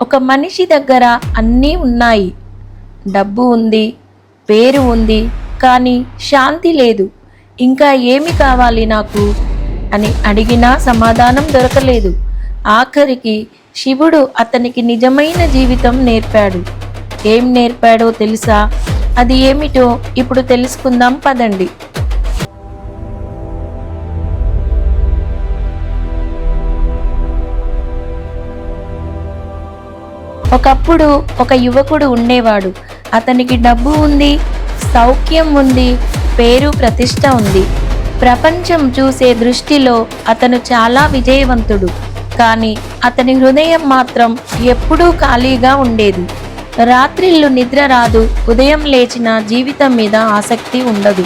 ఒక మనిషి దగ్గర అన్నీ ఉన్నాయి. డబ్బు ఉంది, పేరు ఉంది, కానీ శాంతి లేదు. ఇంకా ఏమి కావాలి నాకు అని అడిగినా సమాధానం దొరకలేదు. ఆఖరికి శివుడు అతనికి నిజమైన జీవితం నేర్పాడు. ఏం నేర్పాడో తెలుసా? అది ఏమిటో ఇప్పుడు తెలుసుకుందాం పదండి. ఒకప్పుడు ఒక యువకుడు ఉండేవాడు. అతనికి డబ్బు ఉంది, సౌఖ్యం ఉంది, పేరు ప్రతిష్ట ఉంది. ప్రపంచం చూసే దృష్టిలో అతను చాలా విజయవంతుడు. కానీ అతని హృదయం మాత్రం ఎప్పుడూ ఖాళీగా ఉండేది. రాత్రిళ్ళు నిద్ర రాదు, ఉదయం లేచిన జీవితం మీద ఆసక్తి ఉండదు.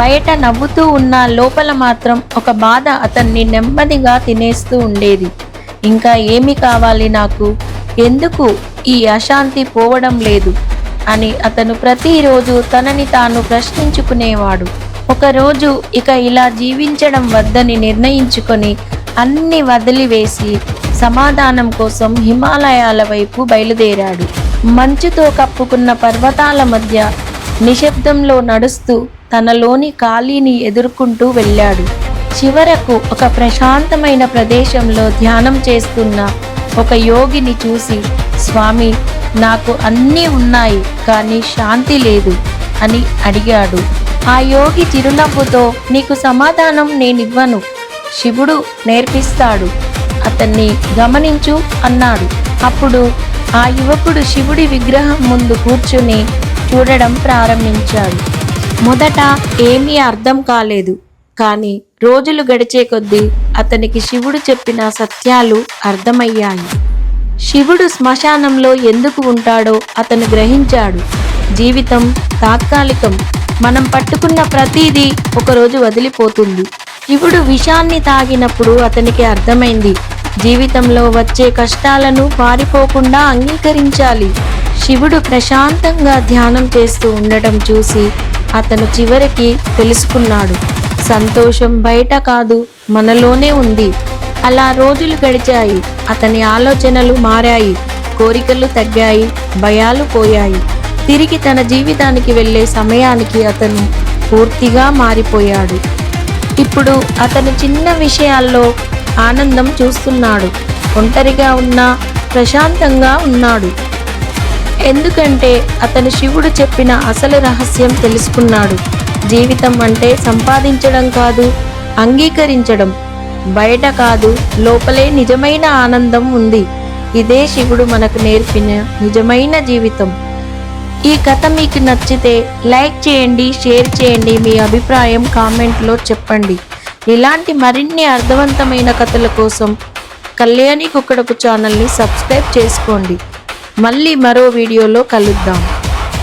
బయట నవ్వుతూ ఉన్న లోపల మాత్రం ఒక బాధ అతన్ని నెమ్మదిగా తినేస్తూ ఉండేది. ఇంకా ఏమి కావాలి నాకు? ఎందుకు ఈ అశాంతి పోవడం లేదు అని అతను ప్రతిరోజు తనని తాను ప్రశ్నించుకునేవాడు. ఒకరోజు ఇక ఇలా జీవించడం వద్దని నిర్ణయించుకొని అన్ని వదిలివేసి సమాధానం కోసం హిమాలయాల వైపు బయలుదేరాడు. మంచుతో కప్పుకున్న పర్వతాల మధ్య నిశ్శబ్దంలో నడుస్తూ తనలోని ఖాళీని ఎదుర్కొంటూ వెళ్ళాడు. చివరకు ఒక ప్రశాంతమైన ప్రదేశంలో ధ్యానం చేస్తున్న ఒక యోగిని చూసి, స్వామి, నాకు అన్నీ ఉన్నాయి కానీ శాంతి లేదు అని అడిగాడు. ఆ యోగి చిరునవ్వుతో, నీకు సమాధానం నేనివ్వను, శివుడు నేర్పిస్తాడు, అతన్ని గమనించు అన్నాడు. అప్పుడు ఆ యువకుడు శివుడి విగ్రహం ముందు కూర్చుని చూడడం ప్రారంభించాడు. మొదట ఏమీ అర్థం కాలేదు. కానీ రోజులు గడిచే కొద్దీ అతనికి శివుడు చెప్పిన సత్యాలు అర్థమయ్యాయి. శివుడు శ్మశానంలో ఎందుకు ఉంటాడో అతను గ్రహించాడు. జీవితం తాత్కాలికం. మనం పట్టుకున్న ప్రతిదీ ఒకరోజు వదిలిపోతుంది. శివుడు విషాన్ని తాగినప్పుడు అతనికి అర్థమైంది, జీవితంలో వచ్చే కష్టాలను పారిపోకుండా అంగీకరించాలి. శివుడు ప్రశాంతంగా ధ్యానం చేస్తూ ఉండటం చూసి అతను చివరికి తెలుసుకున్నాడు, సంతోషం బయట కాదు, మనలోనే ఉంది. అలా రోజులు గడిచాయి. అతని ఆలోచనలు మారాయి, కోరికలు తగ్గాయి, భయాలు పోయాయి. తిరిగి తన జీవితానికి వెళ్ళే సమయానికి అతను పూర్తిగా మారిపోయాడు. ఇప్పుడు అతను చిన్న విషయాల్లో ఆనందం చూస్తున్నాడు. ఒంటరిగా ఉన్నా ప్రశాంతంగా ఉన్నాడు. ఎందుకంటే అతను శివుడు చెప్పిన అసలు రహస్యం తెలుసుకున్నాడు. జీవితం అంటే సంపాదించడం కాదు, అంగీకరించడం. బయట కాదు, లోపలే నిజమైన ఆనందం ఉంది. ఇదే శివుడు మనకు నేర్పిన నిజమైన జీవితం. ఈ కథ మీకు నచ్చితే లైక్ చేయండి, షేర్ చేయండి, మీ అభిప్రాయం కామెంట్లో చెప్పండి. ఇలాంటి మరిన్ని అర్థవంతమైన కథల కోసం కళ్యాణి కుక్కడపు ఛానల్ని సబ్స్క్రైబ్ చేసుకోండి. మళ్ళీ మరో వీడియోలో కలుద్దాం.